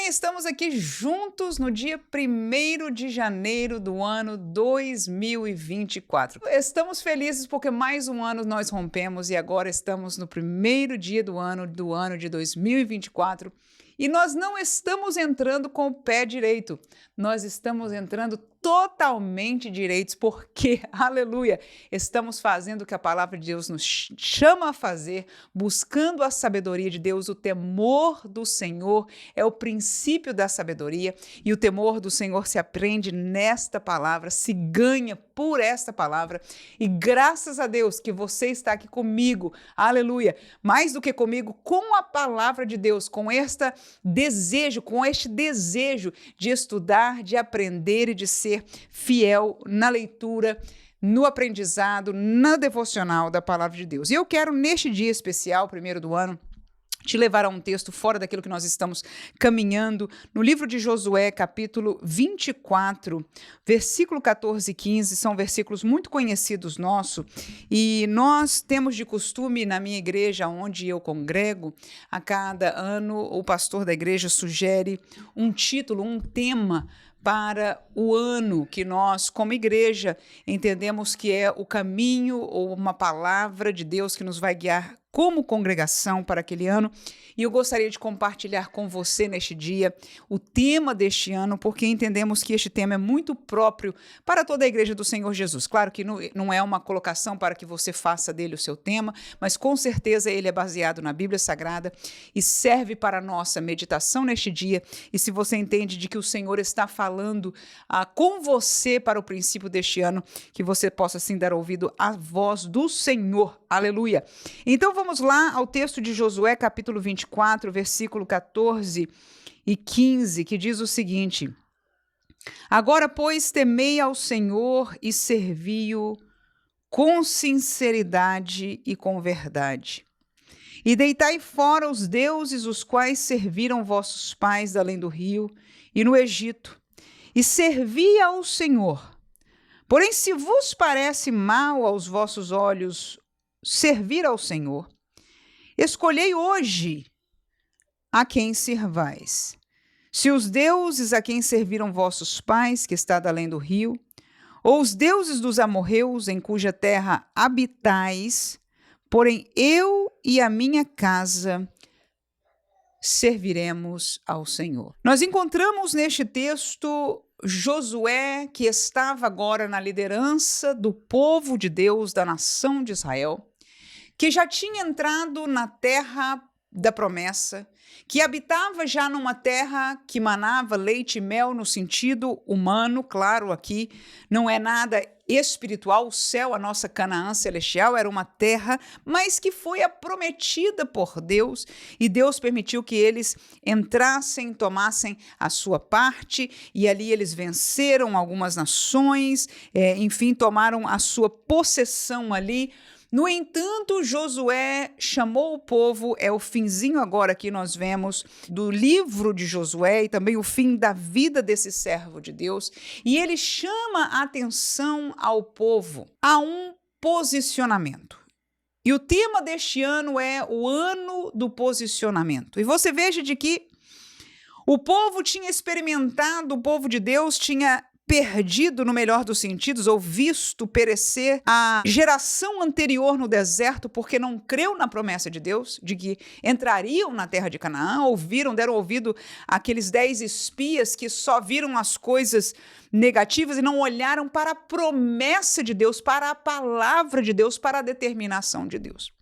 estamos aqui juntos no dia 1º de janeiro do ano 2024. Estamos felizes porque mais um ano nós rompemos e agora estamos no primeiro dia do ano de 2024. E nós não estamos entrando com o pé direito, nós estamos entrando totalmente direitos, porque, aleluia, estamos fazendo o que a palavra de Deus nos chama a fazer, buscando a sabedoria de Deus. O temor do Senhor é o princípio da sabedoria, e o temor do Senhor se aprende nesta palavra, se ganha por esta palavra, e graças a Deus que você está aqui comigo, aleluia, mais do que comigo, com a palavra de Deus, com este desejo de estudar, de aprender e de ser fiel na leitura, no aprendizado, na devocional da palavra de Deus. E eu quero, neste dia especial, primeiro do ano, te levar a um texto fora daquilo que nós estamos caminhando, no livro de Josué, capítulo 24, versículo 14 e 15, são versículos muito conhecidos nossos, e nós temos de costume, na minha igreja, onde eu congrego, a cada ano o pastor da igreja sugere um título, um tema para o ano que nós, como igreja, entendemos que é o caminho ou uma palavra de Deus que nos vai guiar como congregação para aquele ano. E eu gostaria de compartilhar com você neste dia o tema deste ano, porque entendemos que este tema é muito próprio para toda a igreja do Senhor Jesus. Claro que não é uma colocação para que você faça dele o seu tema, mas com certeza ele é baseado na Bíblia Sagrada e serve para a nossa meditação neste dia. E se você entende de que o Senhor está falando com você para o princípio deste ano, que você possa assim dar ouvido à voz do Senhor. Aleluia! Então vamos lá ao texto de Josué, capítulo 24, versículo 14 e 15, que diz o seguinte: Agora, pois, temei ao Senhor e servi-o com sinceridade e com verdade. E deitai fora os deuses os quais serviram vossos pais além do rio e no Egito, e servi ao Senhor. Porém, se vos parece mal aos vossos olhos servir ao Senhor, escolhei hoje a quem servais. Se os deuses a quem serviram vossos pais, que está além do rio, ou os deuses dos amorreus em cuja terra habitais, porém eu e a minha casa serviremos ao Senhor. Nós encontramos neste texto Josué, que estava agora na liderança do povo de Deus, da nação de Israel, que já tinha entrado na terra da promessa, que habitava já numa terra que manava leite e mel no sentido humano, claro, aqui não é nada espiritual, o céu, a nossa Canaã celestial, era uma terra, mas que foi a prometida por Deus, e Deus permitiu que eles entrassem, tomassem a sua parte, e ali eles venceram algumas nações, enfim, tomaram a sua possessão ali. No entanto, Josué chamou o povo, é o finzinho agora que nós vemos do livro de Josué e também o fim da vida desse servo de Deus, e ele chama a atenção ao povo a um posicionamento. E o tema deste ano é o ano do posicionamento. E você veja de que o povo tinha experimentado, o povo de Deus tinha perdido, no melhor dos sentidos, ou visto perecer a geração anterior no deserto, porque não creu na promessa de Deus, de que entrariam na terra de Canaã, deram ouvido àqueles 10 espias que só viram as coisas negativas e não olharam para a promessa de Deus, para a palavra de Deus, para a determinação de Deus.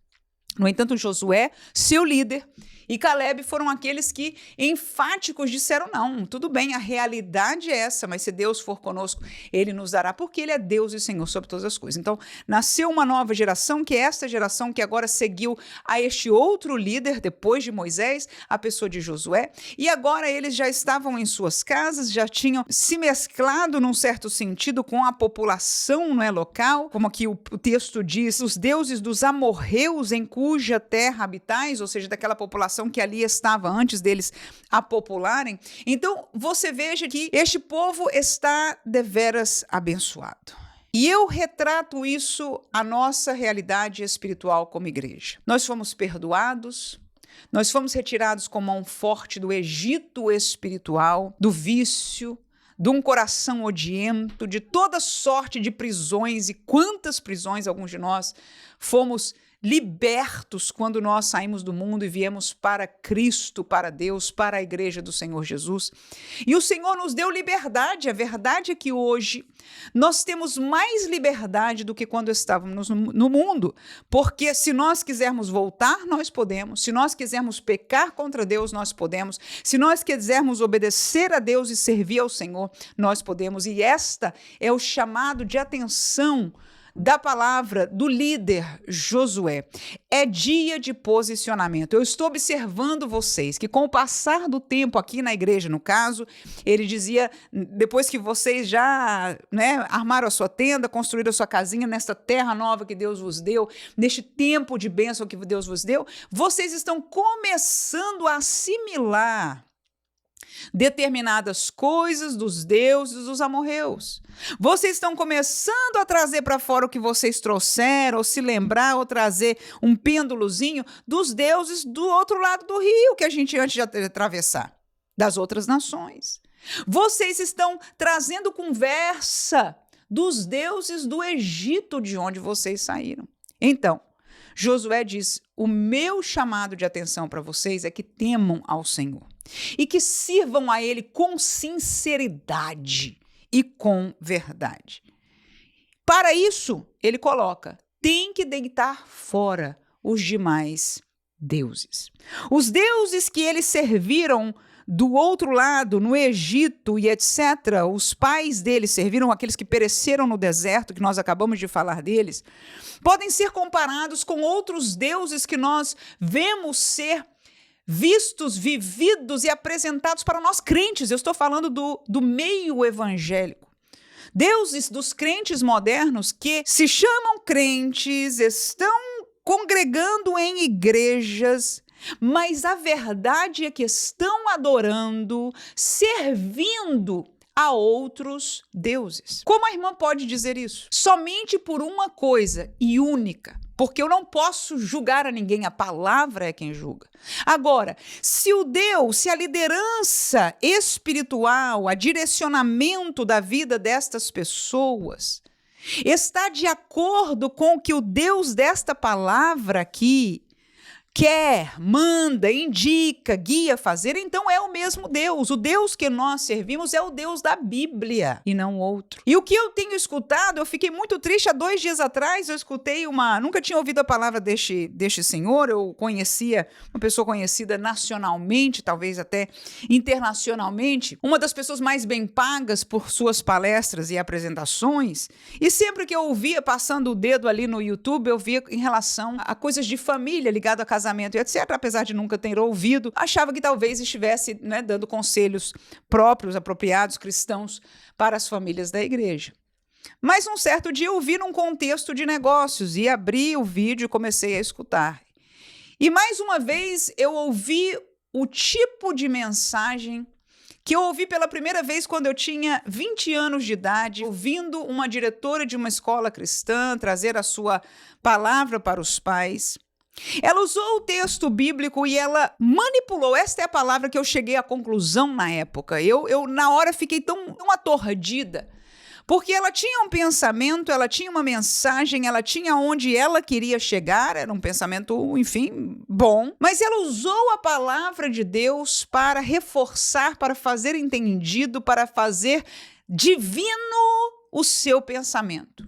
No entanto, Josué, seu líder, e Caleb foram aqueles que enfáticos disseram: não, tudo bem, a realidade é essa, mas se Deus for conosco, ele nos dará, porque ele é Deus e Senhor sobre todas as coisas. Então, nasceu uma nova geração, que é esta geração que agora seguiu a este outro líder, depois de Moisés, a pessoa de Josué, e agora eles já estavam em suas casas, já tinham se mesclado num certo sentido com a população, não é, local, como aqui o texto diz, os deuses dos amorreus em cuja terra habitais, ou seja, daquela população que ali estava antes deles a popularem. Então, você veja que este povo está deveras abençoado. E eu retrato isso, a nossa realidade espiritual como igreja. Nós fomos perdoados, Nós fomos retirados com mão forte do Egito espiritual, do vício, de um coração odiento, de toda sorte de prisões, e quantas prisões alguns de nós fomos libertos quando nós saímos do mundo e viemos para Cristo, para Deus, para a igreja do Senhor Jesus. E o Senhor nos deu liberdade. A verdade é que hoje nós temos mais liberdade do que quando estávamos no mundo, porque se nós quisermos voltar, nós podemos. Se nós quisermos pecar contra Deus, nós podemos. Se nós quisermos obedecer a Deus e servir ao Senhor, nós podemos. E esta é o chamado de atenção da palavra do líder Josué. É dia de posicionamento. Eu estou observando vocês que com o passar do tempo aqui na igreja, no caso, ele dizia, depois que vocês já armaram a sua tenda, construíram a sua casinha nesta terra nova que Deus vos deu, neste tempo de bênção que Deus vos deu, vocês estão começando a assimilar determinadas coisas dos deuses dos amorreus. Vocês estão começando a trazer para fora o que vocês trouxeram, ou se lembrar, ou trazer um pêndulozinho dos deuses do outro lado do rio, que a gente antes de atravessar, das outras nações. Vocês estão trazendo conversa dos deuses do Egito, de onde vocês saíram. Então, Josué diz: o meu chamado de atenção para vocês é que temam ao Senhor e que sirvam a Ele com sinceridade e com verdade. Para isso, ele coloca: tem que deitar fora os demais deuses. Os deuses que eles serviram do outro lado, no Egito e etc., os pais deles serviram, aqueles que pereceram no deserto, que nós acabamos de falar deles, podem ser comparados com outros deuses que nós vemos ser vistos, vividos e apresentados para nós crentes. Eu estou falando do meio evangélico. Deuses dos crentes modernos que se chamam crentes, estão congregando em igrejas, mas a verdade é que estão adorando, servindo a outros deuses. Como a irmã pode dizer isso? Somente por uma coisa e única, porque eu não posso julgar a ninguém, a palavra é quem julga. Agora, se a liderança espiritual, o direcionamento da vida destas pessoas está de acordo com o que o Deus desta palavra aqui quer, manda, indica, guia fazer, então é o mesmo Deus. O Deus que nós servimos é o Deus da Bíblia e não outro. E o que eu tenho escutado, eu fiquei muito triste. Há 2 dias atrás eu escutei nunca tinha ouvido a palavra deste senhor. Eu conhecia uma pessoa conhecida nacionalmente, talvez até internacionalmente, uma das pessoas mais bem pagas por suas palestras e apresentações, e sempre que eu ouvia passando o dedo ali no YouTube, eu via em relação a coisas de família, ligado a casamento e etc., apesar de nunca ter ouvido, achava que talvez estivesse dando conselhos próprios, apropriados, cristãos, para as famílias da igreja. Mas um certo dia eu vi num contexto de negócios e abri o vídeo e comecei a escutar. E mais uma vez eu ouvi o tipo de mensagem que eu ouvi pela primeira vez quando eu tinha 20 anos de idade, ouvindo uma diretora de uma escola cristã trazer a sua palavra para os pais. Ela usou o texto bíblico e ela manipulou. Esta é a palavra que eu cheguei à conclusão na época. Eu na hora, fiquei tão atordida, porque ela tinha um pensamento, ela tinha uma mensagem, ela tinha onde ela queria chegar, era um pensamento, enfim, bom, mas ela usou a palavra de Deus para reforçar, para fazer entendido, para fazer divino o seu pensamento.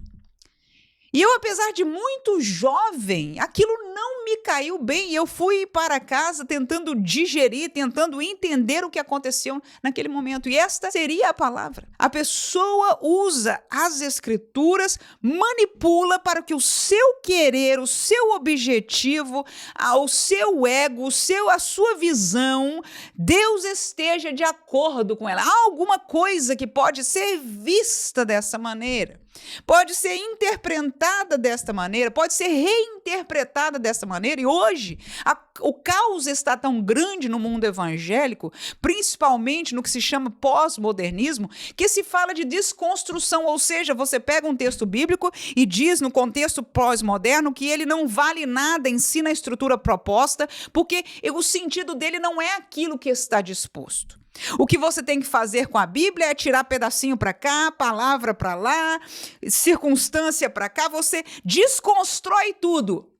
E eu, apesar de muito jovem, aquilo não me caiu bem. Eu fui para casa tentando digerir, tentando entender o que aconteceu naquele momento. E esta seria a palavra. A pessoa usa as escrituras, manipula para que o seu querer, o seu objetivo, o seu ego, a sua visão, Deus esteja de acordo com ela. Há alguma coisa que pode ser vista dessa maneira, pode ser interpretada desta maneira, pode ser reinterpretada desta maneira. maneira. E hoje, o caos está tão grande no mundo evangélico, principalmente no que se chama pós-modernismo, que se fala de desconstrução, ou seja, você pega um texto bíblico e diz no contexto pós-moderno que ele não vale nada, ensina a estrutura proposta, porque o sentido dele não é aquilo que está disposto. O que você tem que fazer com a Bíblia é tirar pedacinho para cá, palavra para lá, circunstância para cá, você desconstrói tudo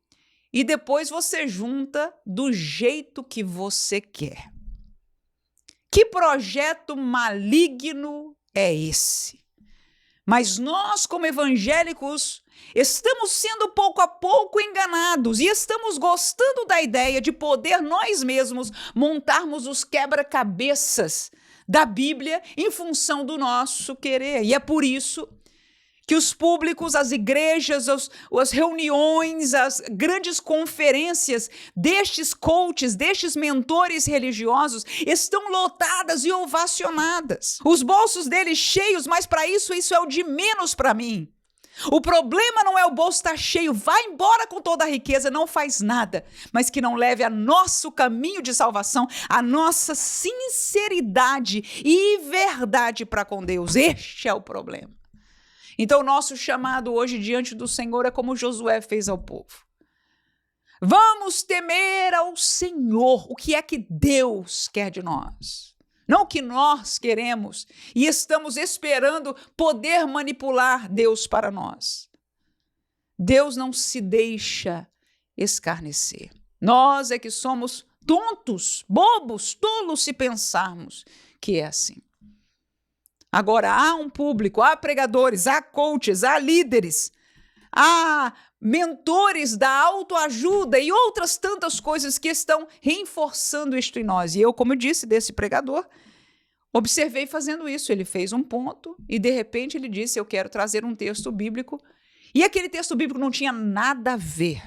e depois você junta do jeito que você quer. Que projeto maligno é esse? Mas nós, como evangélicos, estamos sendo pouco a pouco enganados e estamos gostando da ideia de poder nós mesmos montarmos os quebra-cabeças da Bíblia em função do nosso querer. E é por isso que os públicos, as igrejas, as reuniões, as grandes conferências destes coaches, destes mentores religiosos estão lotadas e ovacionadas. Os bolsos deles cheios, mas para isso é o de menos para mim. O problema não é o bolso estar cheio, vai embora com toda a riqueza, não faz nada, mas que não leve a nosso caminho de salvação, a nossa sinceridade e verdade para com Deus. Este é o problema. Então, o nosso chamado hoje diante do Senhor é como Josué fez ao povo. Vamos temer ao Senhor. O que é que Deus quer de nós? Não o que nós queremos e estamos esperando poder manipular Deus para nós. Deus não se deixa escarnecer. Nós é que somos tontos, bobos, tolos se pensarmos que é assim. Agora, há um público, há pregadores, há coaches, há líderes, há mentores da autoajuda e outras tantas coisas que estão reforçando isto em nós. E eu, como eu disse, desse pregador, observei fazendo isso. Ele fez um ponto e, de repente, ele disse, eu quero trazer um texto bíblico. E aquele texto bíblico não tinha nada a ver.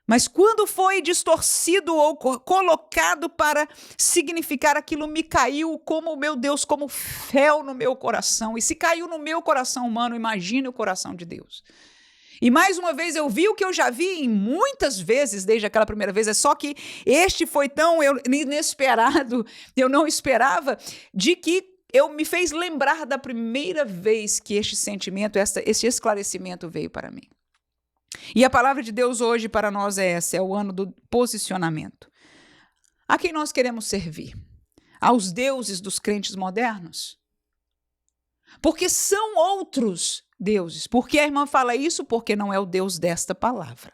Mas quando foi distorcido ou colocado para significar aquilo, me caiu como, meu Deus, como fel no meu coração. E se caiu no meu coração humano, imagine o coração de Deus. E mais uma vez eu vi o que eu já vi em muitas vezes desde aquela primeira vez, é só que este foi tão inesperado, eu não esperava, de que me fez lembrar da primeira vez que este sentimento, este esclarecimento veio para mim. E a palavra de Deus hoje para nós é essa, é o ano do posicionamento. A quem nós queremos servir? Aos deuses dos crentes modernos? Porque são outros deuses. Por que a irmã fala isso? Porque não é o Deus desta palavra.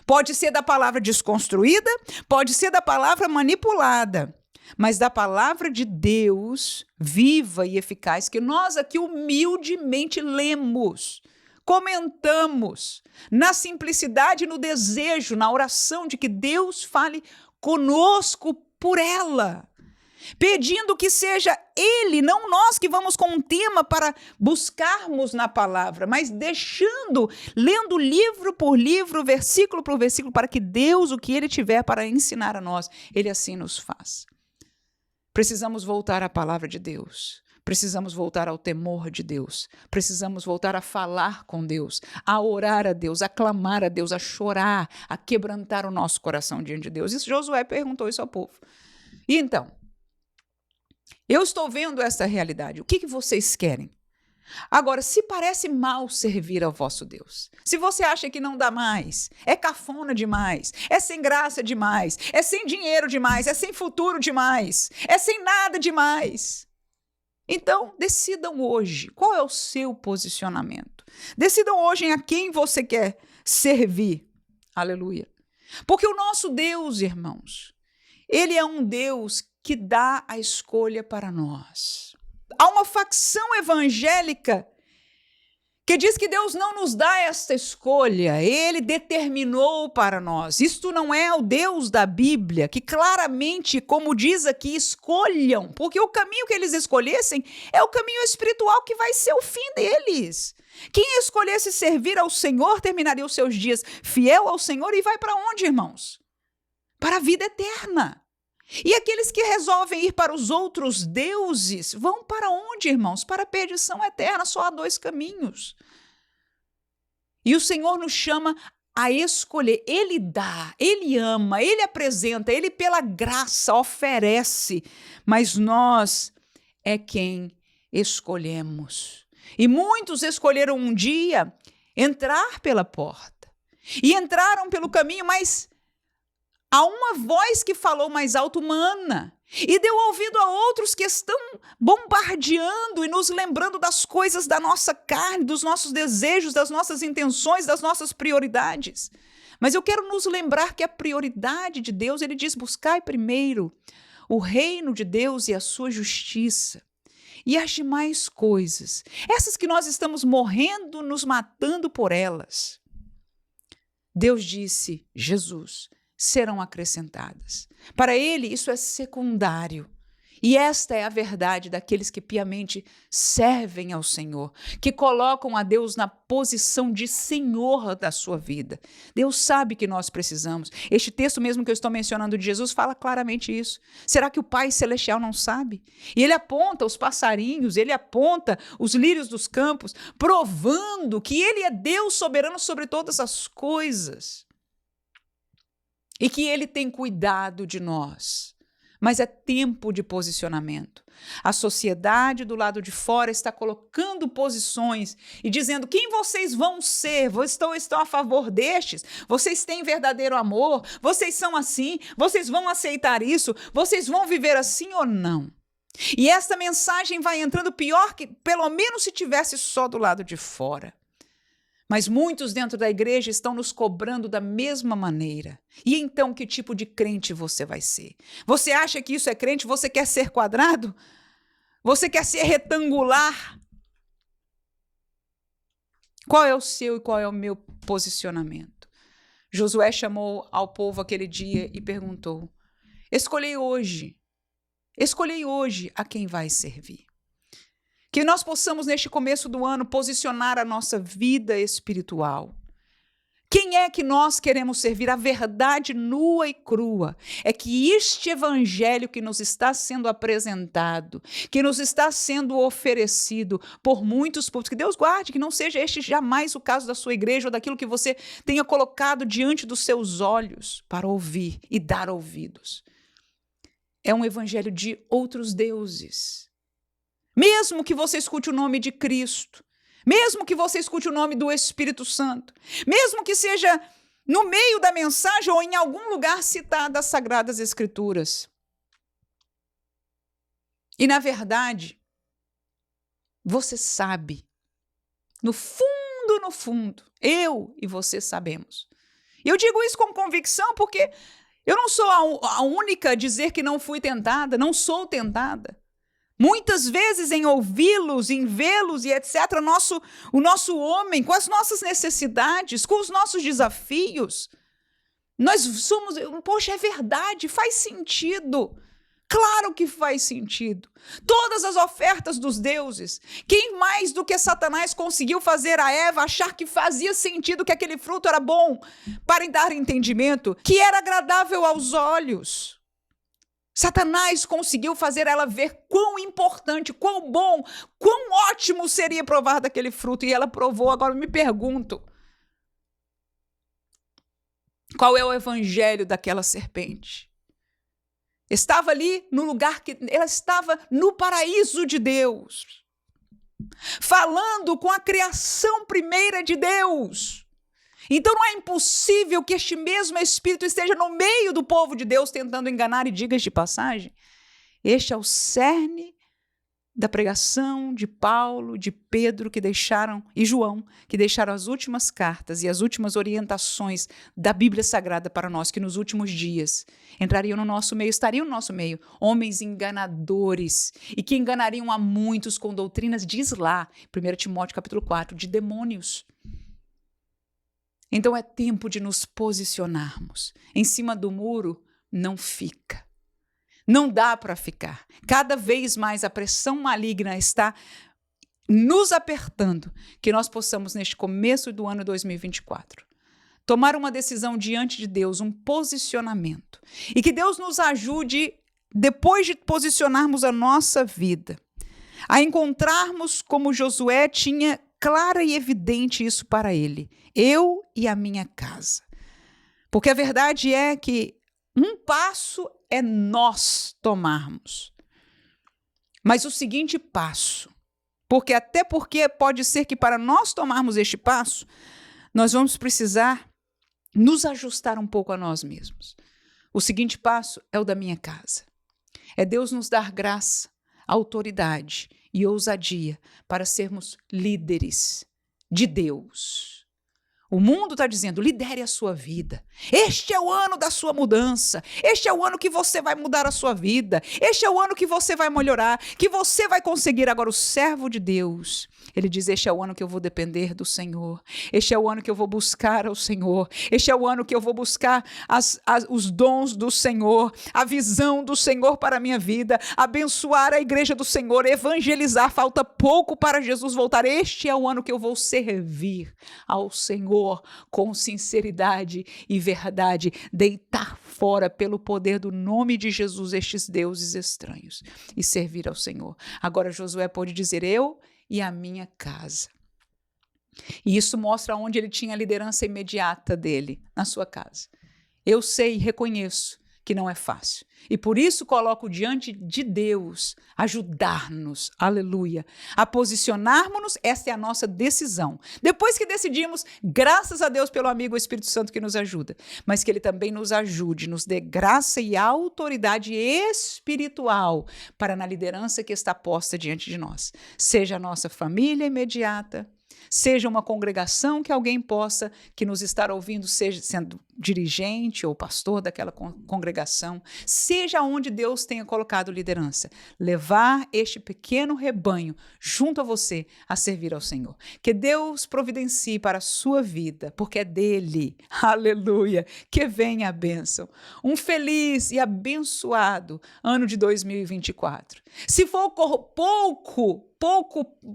Pode ser da palavra desconstruída, pode ser da palavra manipulada, mas da palavra de Deus viva e eficaz que nós aqui humildemente lemos, comentamos, na simplicidade, no desejo, na oração de que Deus fale conosco por ela, pedindo que seja Ele, não nós que vamos com um tema para buscarmos na palavra, mas lendo livro por livro, versículo por versículo, para que Deus, o que Ele tiver para ensinar a nós, Ele assim nos faz. Precisamos voltar à palavra de Deus. Precisamos voltar ao temor de Deus. Precisamos voltar a falar com Deus, a orar a Deus, a clamar a Deus, a chorar, a quebrantar o nosso coração diante de Deus. Isso Josué perguntou isso ao povo. E então, eu estou vendo essa realidade. O que vocês querem? Agora, se parece mal servir ao vosso Deus, se você acha que não dá mais, é cafona demais, é sem graça demais, é sem dinheiro demais, é sem futuro demais, é sem nada demais, então decidam hoje qual é o seu posicionamento. Decidam hoje em a quem você quer servir. Aleluia. Porque o nosso Deus, irmãos, Ele é um Deus que dá a escolha para nós. Há uma facção evangélica que diz que Deus não nos dá esta escolha, Ele determinou para nós. Isto não é o Deus da Bíblia, que claramente, como diz aqui, escolham, porque o caminho que eles escolhessem é o caminho espiritual que vai ser o fim deles. Quem escolhesse servir ao Senhor terminaria os seus dias fiel ao Senhor e vai para onde, irmãos? Para a vida eterna. E aqueles que resolvem ir para os outros deuses vão para onde, irmãos? Para a perdição eterna, só há dois caminhos. E o Senhor nos chama a escolher. Ele dá, ele ama, ele apresenta, ele pela graça oferece, mas nós é quem escolhemos. E muitos escolheram um dia entrar pela porta e entraram pelo caminho, mas há uma voz que falou mais alto, humana, e deu ouvido a outros que estão bombardeando e nos lembrando das coisas da nossa carne, dos nossos desejos, das nossas intenções, das nossas prioridades. Mas eu quero nos lembrar que a prioridade de Deus, ele diz, buscai primeiro o reino de Deus e a sua justiça. E as demais coisas, essas que nós estamos morrendo, nos matando por elas, Deus disse, Jesus, serão acrescentadas. Para ele, isso é secundário. E esta é a verdade daqueles que piamente servem ao Senhor, que colocam a Deus na posição de Senhor da sua vida. Deus sabe que nós precisamos. Este texto mesmo que eu estou mencionando de Jesus fala claramente isso. Será que o Pai Celestial não sabe? E ele aponta os passarinhos, ele aponta os lírios dos campos, provando que ele é Deus soberano sobre todas as coisas. E que ele tem cuidado de nós. Mas é tempo de posicionamento. A sociedade do lado de fora está colocando posições e dizendo quem vocês vão ser, vocês estão a favor destes, vocês têm verdadeiro amor, vocês são assim, vocês vão aceitar isso, vocês vão viver assim ou não. E esta mensagem vai entrando pior que, pelo menos se tivesse só do lado de fora. Mas muitos dentro da igreja estão nos cobrando da mesma maneira. E então, que tipo de crente você vai ser? Você acha que isso é crente? Você quer ser quadrado? Você quer ser retangular? Qual é o seu e qual é o meu posicionamento? Josué chamou ao povo aquele dia e perguntou, escolhei hoje a quem vai servir. Que nós possamos, neste começo do ano, posicionar a nossa vida espiritual. Quem é que nós queremos servir? A verdade nua e crua é que este evangelho que nos está sendo apresentado, que nos está sendo oferecido por muitos povos, que Deus guarde, que não seja este jamais o caso da sua igreja ou daquilo que você tenha colocado diante dos seus olhos para ouvir e dar ouvidos. É um evangelho de outros deuses. Mesmo que você escute o nome de Cristo, mesmo que você escute o nome do Espírito Santo, mesmo que seja no meio da mensagem ou em algum lugar citada as Sagradas Escrituras. E, na verdade, você sabe, no fundo, eu e você sabemos. E eu digo isso com convicção porque eu não sou a única a dizer que não fui tentada, não sou tentada. Muitas vezes em ouvi-los, em vê-los e etc., o nosso homem, com as nossas necessidades, com os nossos desafios, nós somos, poxa, é verdade, faz sentido. Claro que faz sentido. Todas as ofertas dos deuses, quem mais do que Satanás conseguiu fazer a Eva achar que fazia sentido, que aquele fruto era bom, para dar entendimento, que era agradável aos olhos. Satanás conseguiu fazer ela ver quão importante, quão bom, quão ótimo seria provar daquele fruto. E ela provou. Agora eu me pergunto, qual é o evangelho daquela serpente? Estava ali no lugar que... Ela estava no paraíso de Deus, falando com a criação primeira de Deus. Então não é impossível que este mesmo Espírito esteja no meio do povo de Deus tentando enganar, e diga de passagem, este é o cerne da pregação de Paulo, de Pedro e João, que deixaram as últimas cartas e as últimas orientações da Bíblia Sagrada para nós, que nos últimos dias entrariam no nosso meio, estariam no nosso meio, homens enganadores, e que enganariam a muitos com doutrinas, diz lá, 1 Timóteo capítulo 4, de demônios. Então é tempo de nos posicionarmos. Em cima do muro não fica. Não dá para ficar. Cada vez mais a pressão maligna está nos apertando, que nós possamos, neste começo do ano 2024, tomar uma decisão diante de Deus, um posicionamento. E que Deus nos ajude, depois de posicionarmos a nossa vida, a encontrarmos como Josué tinha clara e evidente isso para ele. Eu e a minha casa. Porque a verdade é que um passo é nós tomarmos. Mas o seguinte passo, porque pode ser que para nós tomarmos este passo, nós vamos precisar nos ajustar um pouco a nós mesmos. O seguinte passo é o da minha casa. É Deus nos dar graça, autoridade e ousadia para sermos líderes de Deus. O mundo está dizendo, lidere a sua vida. Este é o ano da sua mudança. Este é o ano que você vai mudar a sua vida. Este é o ano que você vai melhorar, que você vai conseguir. Agora, o servo de Deus, ele diz, este é o ano que eu vou depender do Senhor. Este é o ano que eu vou buscar ao Senhor. Este é o ano que eu vou buscar os dons do Senhor, a visão do Senhor para a minha vida, abençoar a igreja do Senhor, evangelizar. Falta pouco para Jesus voltar. Este é o ano que eu vou servir ao Senhor com sinceridade e verdade, deitar fora pelo poder do nome de Jesus estes deuses estranhos e servir ao Senhor. Agora Josué pode dizer, eu e a minha casa. E isso mostra onde ele tinha a liderança imediata dele, na sua casa. Eu sei e reconheço que não é fácil. E por isso coloco diante de Deus ajudar-nos, aleluia, a posicionarmos-nos, essa é a nossa decisão. Depois que decidimos, graças a Deus pelo amigo Espírito Santo que nos ajuda, mas que ele também nos ajude, nos dê graça e autoridade espiritual para na liderança que está posta diante de nós. Seja a nossa família imediata, seja uma congregação que alguém possa, que nos estar ouvindo, seja sendo dirigente ou pastor daquela congregação, seja onde Deus tenha colocado liderança, levar este pequeno rebanho junto a você a servir ao Senhor. Que Deus providencie para a sua vida, porque é dele, aleluia, que venha a bênção. Um feliz e abençoado ano de 2024. Se for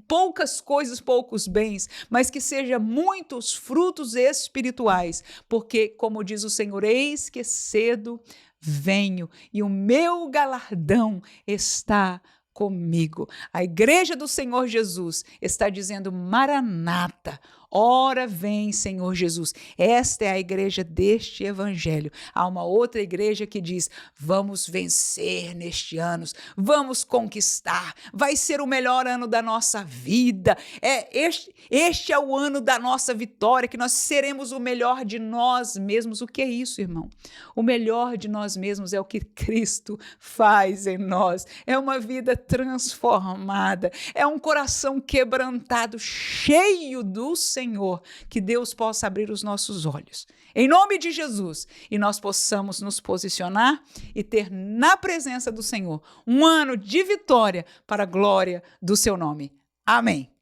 poucas coisas, poucos bens, mas que seja muitos frutos espirituais, porque, como diz o Senhor, eis que cedo venho e o meu galardão está comigo. A igreja do Senhor Jesus está dizendo, Maranata, ora vem, Senhor Jesus. Esta é a igreja deste evangelho. Há uma outra igreja que diz, vamos vencer neste ano, vamos conquistar, vai ser o melhor ano da nossa vida. Este é o ano da nossa vitória, que nós seremos o melhor de nós mesmos. O que é isso, irmão? O melhor de nós mesmos é o que Cristo faz em nós. É uma vida transformada, é um coração quebrantado, cheio do Senhor, que Deus possa abrir os nossos olhos, em nome de Jesus, e nós possamos nos posicionar e ter na presença do Senhor um ano de vitória para a glória do seu nome. Amém.